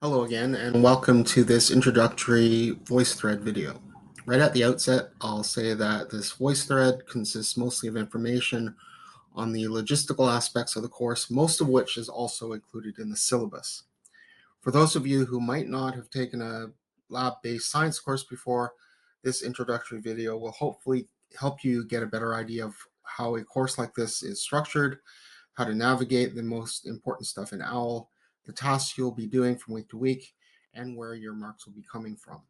Hello again, and welcome to this introductory VoiceThread video. Right at the outset, I'll say that this VoiceThread consists mostly of information on the logistical aspects of the course, most of which is also included in the syllabus. For those of you who might not have taken a lab-based science course before, this introductory video will hopefully help you get a better idea of how a course like this is structured, how to navigate the most important stuff in OWL, the tasks you'll be doing from week to week, and where your marks will be coming from.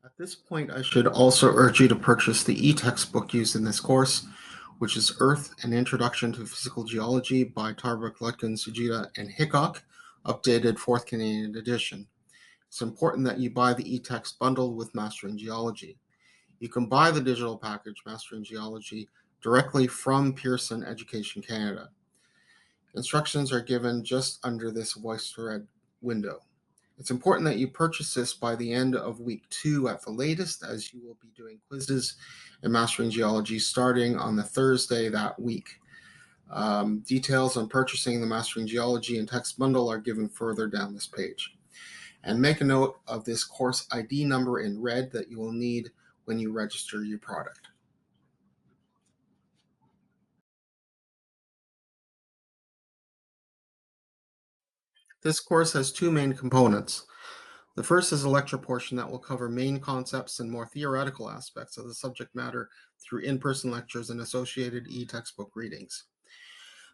At this point, I should also urge you to purchase the e-textbook used in this course, which is Earth: An Introduction to Physical Geology by Tarbuck, Lutkin, Sujita, and Hickok, updated 4th Canadian edition. It's important that you buy the e-text bundled with Mastering Geology. You can buy the digital package, Mastering Geology, directly from Pearson Education Canada. Instructions are given just under this VoiceThread window. It's important that you purchase this by the end of week 2 at the latest, as you will be doing quizzes in Mastering Geology starting on the Thursday that week. Details on purchasing the Mastering Geology and text bundle are given further down this page. And make a note of this course ID number in red that you will need when you register your product. This course has two main components. The first is a lecture portion that will cover main concepts and more theoretical aspects of the subject matter through in-person lectures and associated e-textbook readings.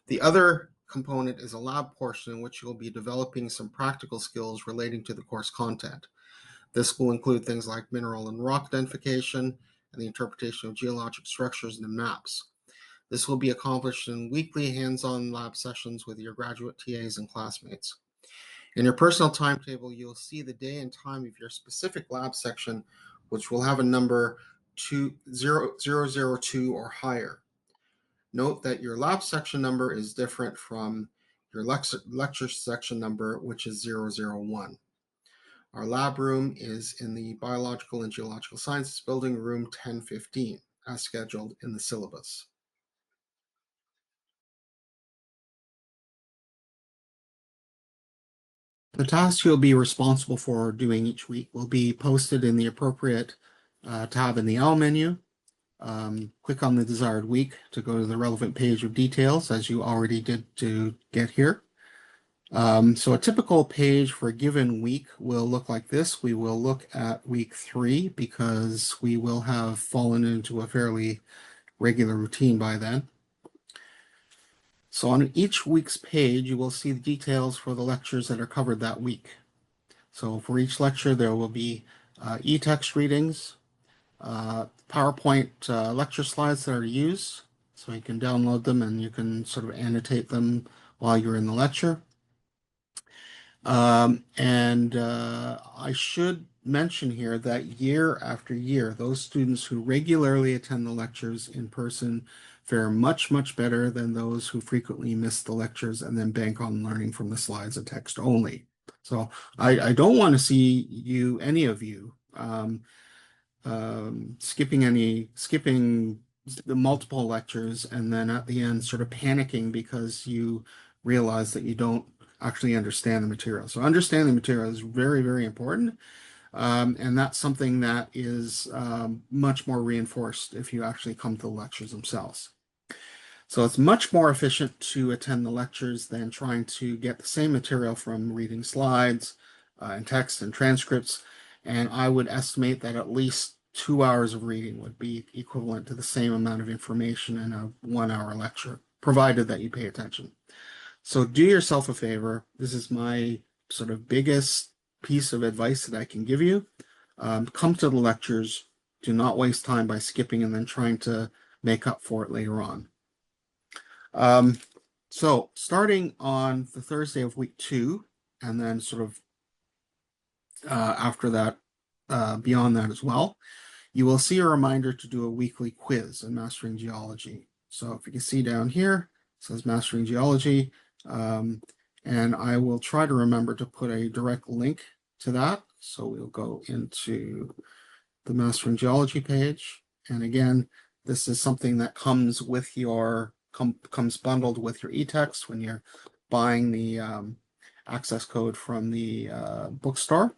The other component is a lab portion in which you will be developing some practical skills relating to the course content. This will include things like mineral and rock identification and the interpretation of geologic structures and maps. This will be accomplished in weekly hands-on lab sessions with your graduate TAs and classmates. In your personal timetable, you'll see the day and time of your specific lab section, which will have a number 002 or higher. Note that your lab section number is different from your lecture section number, which is 001. Our lab room is in the Biological and Geological Sciences building, room 1015, as scheduled in the syllabus. The tasks you'll be responsible for doing each week will be posted in the appropriate tab in the OWL menu. Click on the desired week to go to the relevant page of details, as you already did to get here. So a typical page for a given week will look like this. We will look at week 3 because we will have fallen into a fairly regular routine by then. So on each week's page, you will see the details for the lectures that are covered that week. So for each lecture, there will be e-text readings, PowerPoint lecture slides that are used, so you can download them and you can sort of annotate them while you're in the lecture. I should mention here that year after year, those students who regularly attend the lectures in person fare much, much better than those who frequently miss the lectures and then bank on learning from the slides and text only. So I don't want to see any of you, skipping the multiple lectures and then at the end sort of panicking because you realize that you don't actually understand the material. So understanding the material is very, very important. And that's something that is much more reinforced if you actually come to the lectures themselves. So it's much more efficient to attend the lectures than trying to get the same material from reading slides and text and transcripts. And I would estimate that at least 2 hours of reading would be equivalent to the same amount of information in a 1-hour lecture, provided that you pay attention. So do yourself a favor. This is my sort of biggest piece of advice that I can give you. Come to the lectures. Do not waste time by skipping and then trying to make up for it later on. So starting on the Thursday of week 2, and then sort of after that, beyond that as well, you will see a reminder to do a weekly quiz in Mastering Geology. So if you can see down here, it says Mastering Geology, and I will try to remember to put a direct link to that. So we'll go into the Mastering Geology page. And again, this is something that comes with your comes bundled with your e-text when you're buying the access code from the bookstore.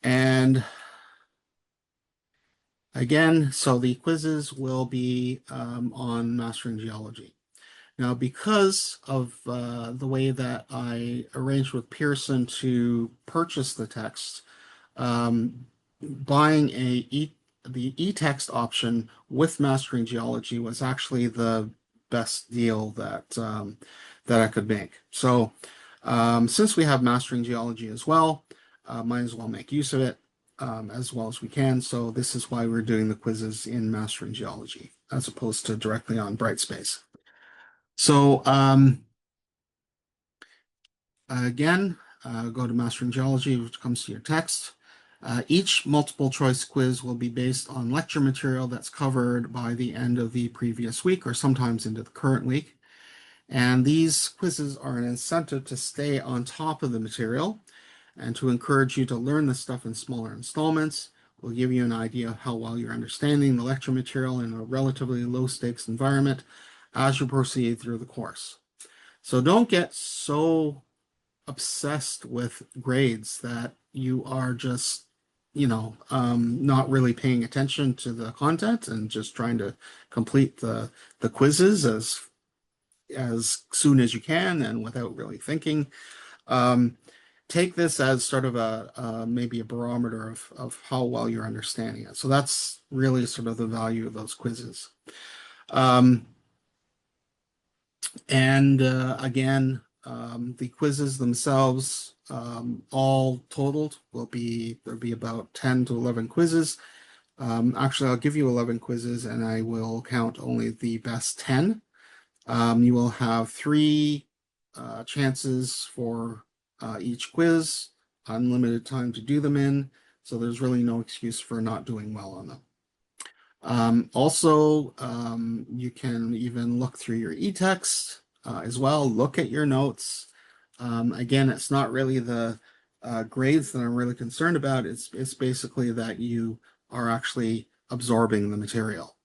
And again, so the quizzes will be on mastering geology. Now, because of the way that I arranged with Pearson to purchase the text, um, buying the e-text option with Mastering Geology was actually the best deal that I could make. So, since we have Mastering Geology as well, might as well make use of it as well as we can. So this is why we're doing the quizzes in Mastering Geology as opposed to directly on Brightspace. So again, go to Mastering Geology, which comes to your text. Each multiple choice quiz will be based on lecture material that's covered by the end of the previous week or sometimes into the current week. And these quizzes are an incentive to stay on top of the material and to encourage you to learn this stuff in smaller installments. We'll give you an idea of how well you're understanding the lecture material in a relatively low stakes environment as you proceed through the course. So don't get so obsessed with grades that you are just, not really paying attention to the content and just trying to complete the quizzes as soon as you can and without really thinking. Take this as sort of maybe a barometer of how well you're understanding it. So that's really sort of the value of those quizzes. And again, the quizzes themselves, all totaled, there'll be about 10 to 11 quizzes. Actually, I'll give you 11 quizzes and I will count only the best 10. You will have 3 chances for each quiz, unlimited time to do them in, so there's really no excuse for not doing well on them. Also, you can even look through your e-text as well, look at your notes. Again, it's not really the grades that I'm really concerned about. It's basically that you are actually absorbing the material.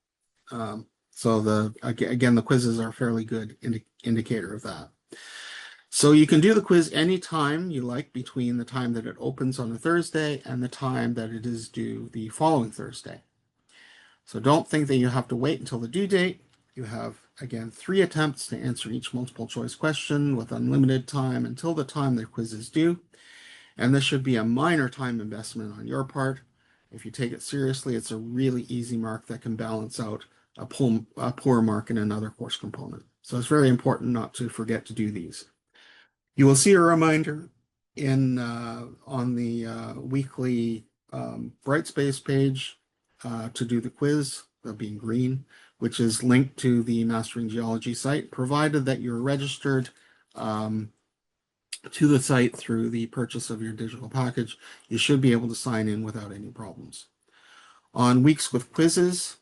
So the quizzes are a fairly good indicator of that. So you can do the quiz anytime you like between the time that it opens on a Thursday and the time that it is due the following Thursday. So don't think that you have to wait until the due date. You have, again, 3 attempts to answer each multiple choice question with unlimited time until the time the quiz is due. And this should be a minor time investment on your part. If you take it seriously, it's a really easy mark that can balance out a poor mark in another course component. So it's very important not to forget to do these. You will see a reminder on the weekly Brightspace page to do the quiz, that'll be in green, which is linked to the Mastering Geology site, provided that you're registered to the site through the purchase of your digital package. You should be able to sign in without any problems. On weeks with quizzes,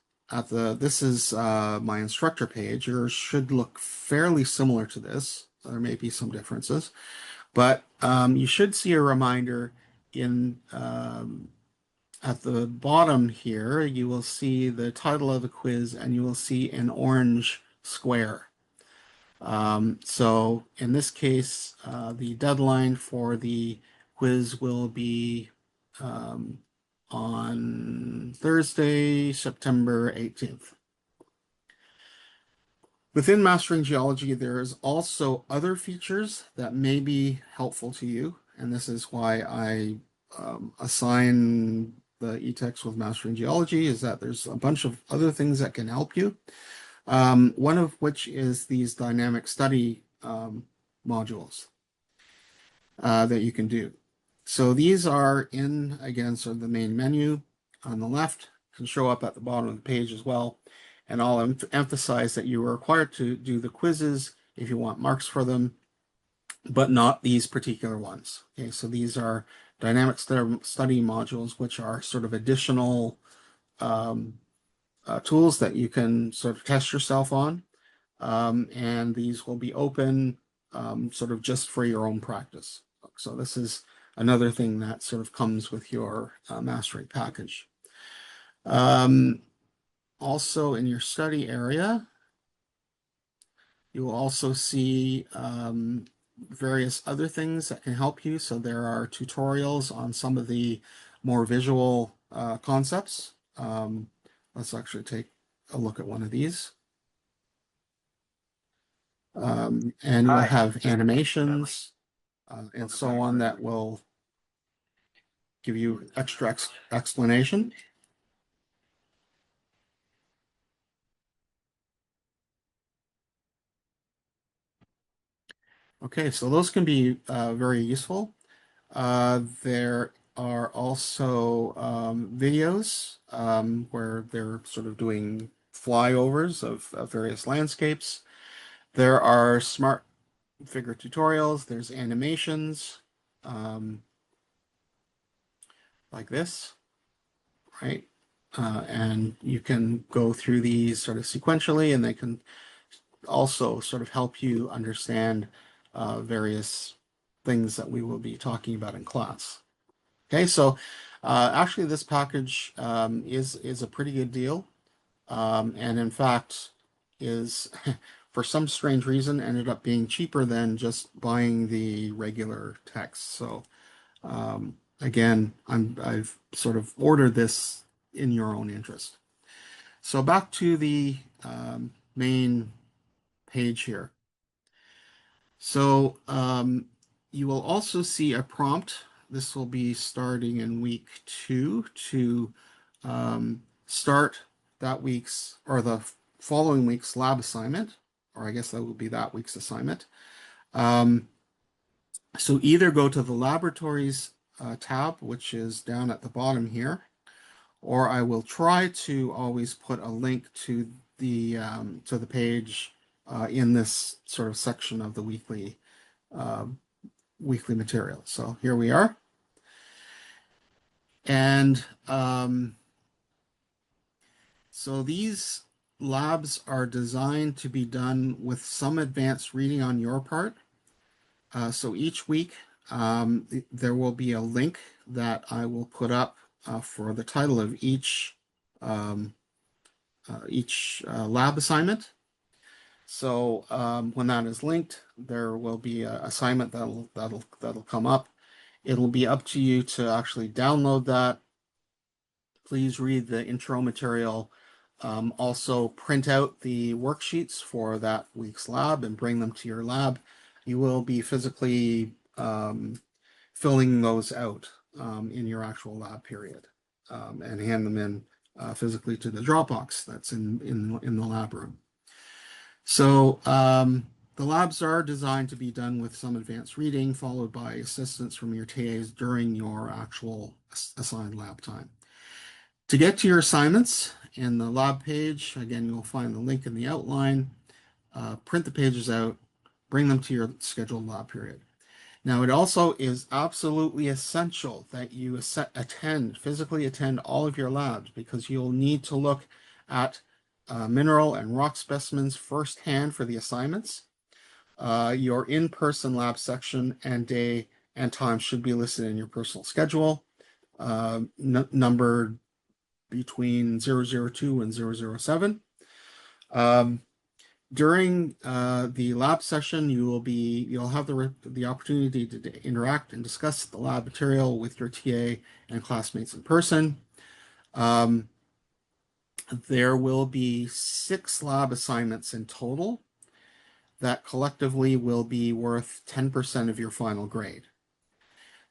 this is my instructor page. Yours should look fairly similar to this. There may be some differences, but you should see a reminder in at the bottom here. You will see the title of the quiz, and you will see an orange square. So in this case, the deadline for the quiz will be on Thursday, September 18th. Within Mastering Geology, there's also other features that may be helpful to you, and this is why I assign the e-text with Mastering Geology, is that there's a bunch of other things that can help you. One of which is these dynamic study modules that you can do. So these are in, again, sort of the main menu on the left, can show up at the bottom of the page as well. And I'll emphasize that you are required to do the quizzes if you want marks for them, but not these particular ones. Okay, so these are dynamic study modules, which are sort of additional tools that you can sort of test yourself on. And these will be open sort of just for your own practice. So this is another thing that sort of comes with your mastery package. Also in your study area, You will also see various other things that can help you. So there are tutorials on some of the more visual concepts. Let's actually take a look at one of these. And we'll have animations and so on that will give you extra explanation. Okay, so those can be very useful. There are also videos where they're sort of doing flyovers of various landscapes. There are smart figure tutorials. There's animations like this, right? And you can go through these sort of sequentially, and they can also sort of help you understand various things that we will be talking about in class. Okay, so actually this package is a pretty good deal, and in fact is for some strange reason ended up being cheaper than just buying the regular text. So again, I've sort of ordered this in your own interest. So back to the main page here. So you will also see a prompt. This will be starting in week 2 to start that week's or the following week's lab assignment, or I guess that will be that week's assignment. So either go to the laboratories tab, which is down at the bottom here, or I will try to always put a link to the page in this sort of section of the uh, weekly material. So here we are. And so these labs are designed to be done with some advanced reading on your part. So each week there will be a link that I will put up for the title of um, each lab assignment. So when that is linked, there will be an assignment that'll come up. It'll be up to you to actually download that. Please read the intro material. Also print out the worksheets for that week's lab and bring them to your lab. You will be physically filling those out in your actual lab period and hand them in physically to the Dropbox that's in the lab room. So the labs are designed to be done with some advanced reading, followed by assistance from your TAs during your actual assigned lab time. To get to your assignments in the lab page, again, you'll find the link in the outline. Print the pages out, bring them to your scheduled lab period. Now, it also is absolutely essential that you physically attend all of your labs because you'll need to look at mineral and rock specimens firsthand for the assignments. Your in-person lab section and day and time should be listed in your personal schedule, numbered between 002 and 007. During the lab session, you'll have the opportunity to interact and discuss the lab material with your TA and classmates in person. There will be 6 lab assignments in total that collectively will be worth 10% of your final grade.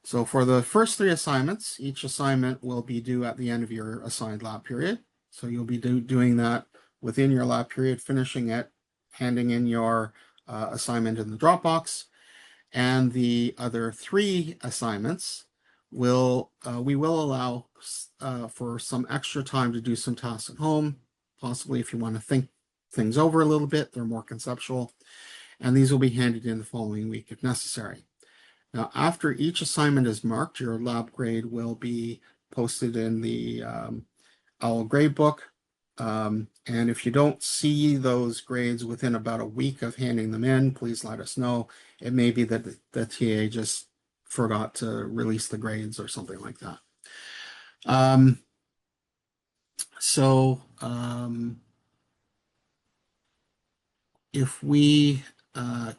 So for the first 3 assignments, each assignment will be due at the end of your assigned lab period. So you'll be doing that within your lab period, finishing it, handing in your assignment in the Dropbox. And the other 3 assignments we will allow for some extra time to do some tasks at home, possibly if you want to think things over a little bit. They're more conceptual. And these will be handed in the following week if necessary. Now, after each assignment is marked, your lab grade will be posted in the OWL gradebook. And if you don't see those grades within about a week of handing them in, please let us know. It may be that the TA just forgot to release the grades or something like that. So if we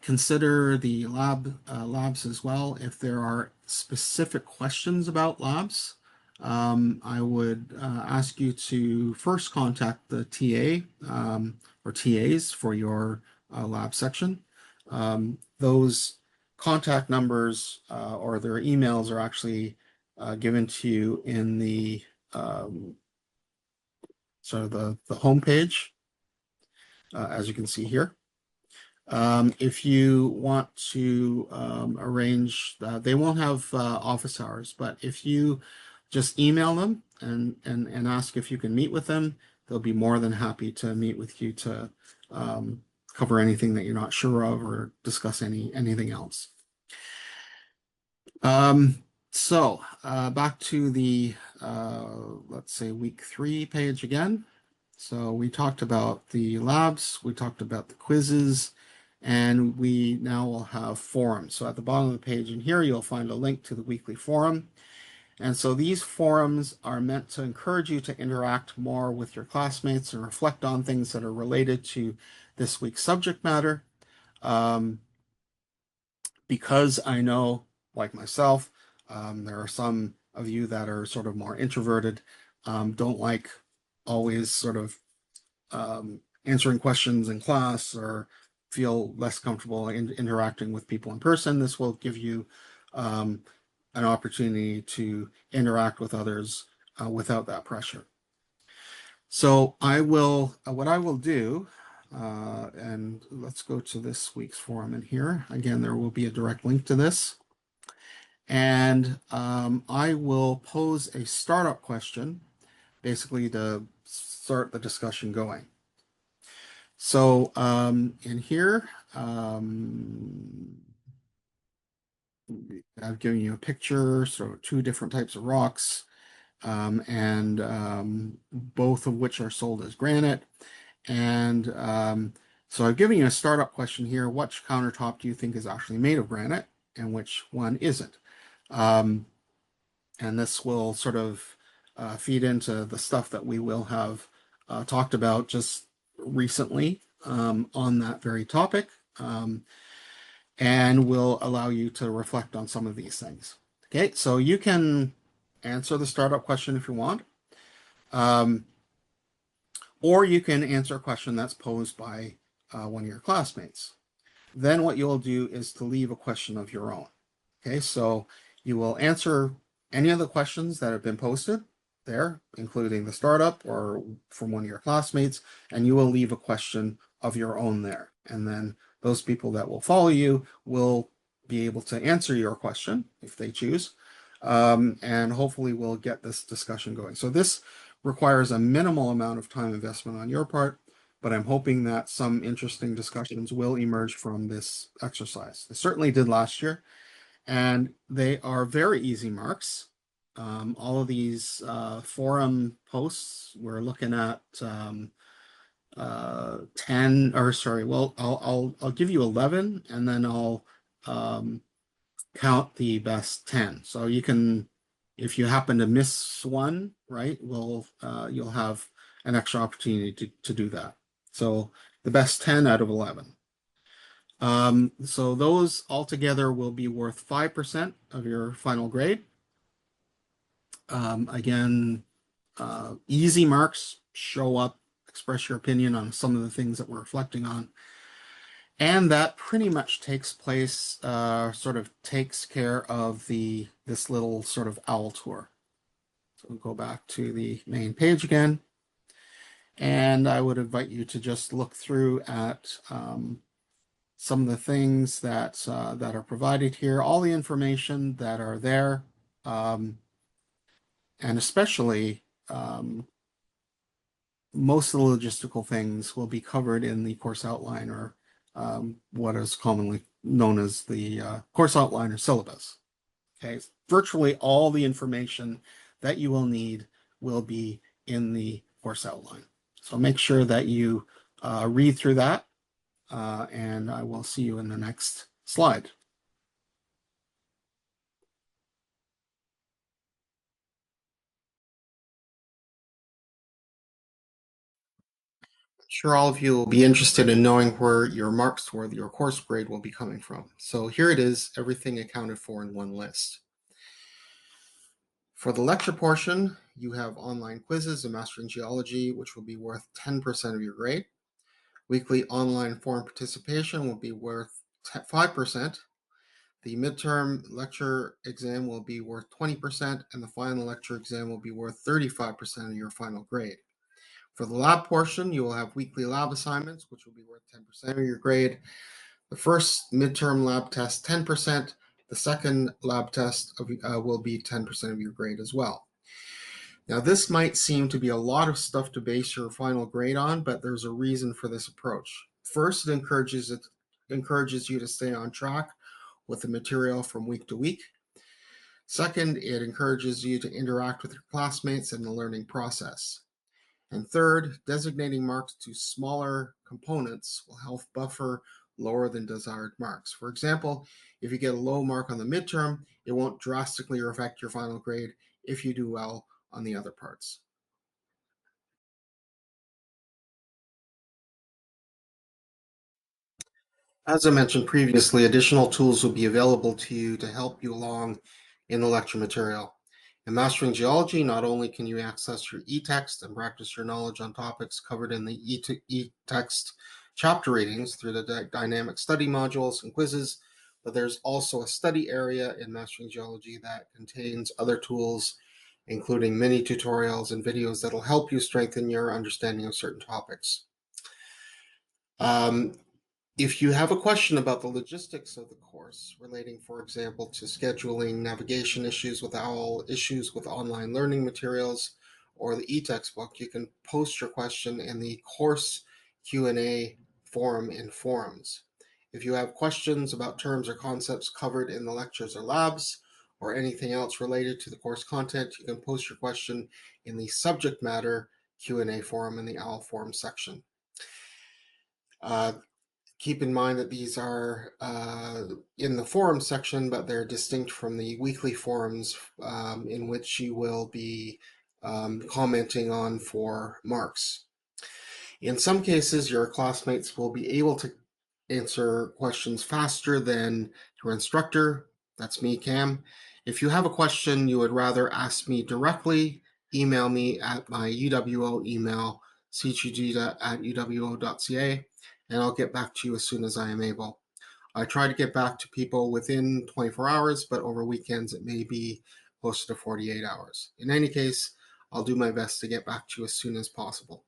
consider the labs as well, if there are specific questions about labs, I would ask you to first contact the TA or TAs for your lab section. Those contact numbers or their emails are actually given to you in the um, sort of the home page, as you can see here. If you want to arrange, they won't have office hours, but if you just email them and ask if you can meet with them, they'll be more than happy to meet with you to cover anything that you're not sure of or discuss anything else. Back to the let's say week 3 page again. So we talked about the labs, we talked about the quizzes, and we now will have forums. So at the bottom of the page in here, you'll find a link to the weekly forum. And so these forums are meant to encourage you to interact more with your classmates and reflect on things that are related to this week's subject matter. Um, because I know, like myself, there are some of you that are sort of more introverted, don't like always sort of answering questions in class or feel less comfortable interacting with people in person. This will give you um, an opportunity to interact with others without that pressure. So what I will do, and let's go to this week's forum in here. Again, there will be a direct link to this. And I will pose a startup question, basically to start the discussion going. So in here, I've given you a picture, so 2 different types of rocks, and both of which are sold as granite. And so I've given you a startup question here. Which countertop do you think is actually made of granite and which one isn't? And this will sort of feed into the stuff that we will have talked about just recently on that very topic, and will allow you to reflect on some of these things. Okay, so you can answer the startup question if you want, um, or you can answer a question that's posed by one of your classmates. Then what you'll do is to leave a question of your own. Okay, so you will answer any of the questions that have been posted there, including the startup or from one of your classmates, and you will leave a question of your own there. And then those people that will follow you will be able to answer your question if they choose. And hopefully we'll get this discussion going. So this requires a minimal amount of time investment on your part, but I'm hoping that some interesting discussions will emerge from this exercise. They certainly did last year, and they are very easy marks. All of these forum posts, we're looking at 10, or sorry, well, I'll give you 11, and then I'll count the best 10. So you can, if you happen to miss one, right, you'll have an extra opportunity to do that. So the best 10 out of 11. So those altogether will be worth 5% of your final grade. Again, easy marks, show up, express your opinion on some of the things that we're reflecting on. And that pretty much takes place, sort of takes care of this little sort of owl tour. So we'll go back to the main page again. And I would invite you to just look through at some of the things that are provided here, all the information that are there, and especially most of the logistical things will be covered in the course outline, or what is commonly known as the course outline or syllabus. Okay, virtually all the information that you will need will be in the course outline. So make sure that you read through that, and I will see you in the next slide. Sure, all of you will be interested in knowing where your marks for your course grade will be coming from. So here it is, everything accounted for in one list. For the lecture portion, you have online quizzes in Mastering Geology, which will be worth 10% of your grade. Weekly online forum participation will be worth 5%. The midterm lecture exam will be worth 20%, and the final lecture exam will be worth 35% of your final grade. For the lab portion, you will have weekly lab assignments, which will be worth 10% of your grade. The first midterm lab test, 10%. The second lab test will be 10% of your grade as well. Now, this might seem to be a lot of stuff to base your final grade on, but there's a reason for this approach. First, it encourages you to stay on track with the material from week to week. Second, it encourages you to interact with your classmates in the learning process. And third, designating marks to smaller components will help buffer lower than desired marks. For example, if you get a low mark on the midterm, it won't drastically affect your final grade if you do well on the other parts. As I mentioned previously, additional tools will be available to you to help you along in the lecture material. In Mastering Geology, not only can you access your e-text and practice your knowledge on topics covered in the e-text chapter readings through the dynamic study modules and quizzes, but there's also a study area in Mastering Geology that contains other tools, including mini tutorials and videos that'll help you strengthen your understanding of certain topics. If you have a question about the logistics of the course, relating, for example, to scheduling, navigation issues with OWL, issues with online learning materials, or the e-textbook, you can post your question in the course Q&A forum in forums. If you have questions about terms or concepts covered in the lectures or labs, or anything else related to the course content, you can post your question in the subject matter Q&A forum in the OWL forum section. Keep in mind that these are in the forum section, but they're distinct from the weekly forums in which you will be commenting on for marks. In some cases, your classmates will be able to answer questions faster than your instructor. That's me, Cam. If you have a question you would rather ask me directly, email me at my UWO email, cgita@uwo.ca, and I'll get back to you as soon as I am able. I try to get back to people within 24 hours, but over weekends it may be closer to 48 hours. In any case, I'll do my best to get back to you as soon as possible.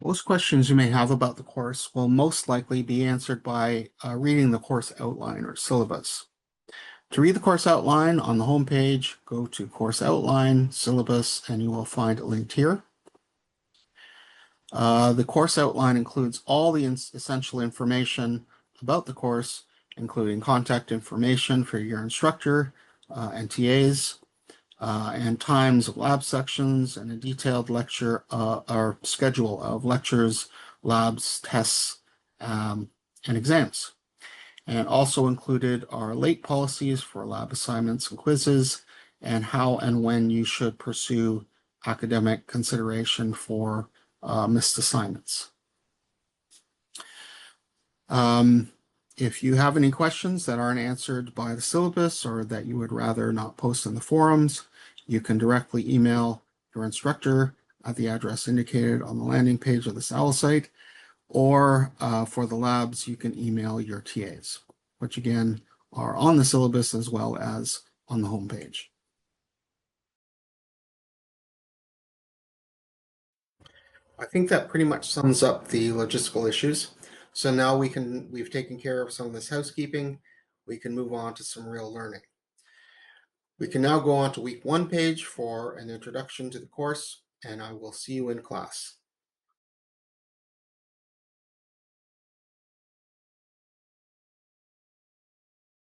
Most questions you may have about the course will most likely be answered by reading the course outline or syllabus. To read the course outline on the home page, go to Course Outline, Syllabus, and you will find it linked here. The course outline includes all the essential information about the course, including contact information for your instructor and TAs, and times of lab sections, and a detailed lecture or schedule of lectures, labs, tests, and exams. And also included are late policies for lab assignments and quizzes, and how and when you should pursue academic consideration for missed assignments. If you have any questions that aren't answered by the syllabus or that you would rather not post in the forums, you can directly email your instructor at the address indicated on the landing page of the OWL site, or for the labs, you can email your TAs, which again are on the syllabus as well as on the home page. I think that pretty much sums up the logistical issues. So now we've taken care of some of this housekeeping. We can move on to some real learning. We can now go on to week 1 page for an introduction to the course, and I will see you in class.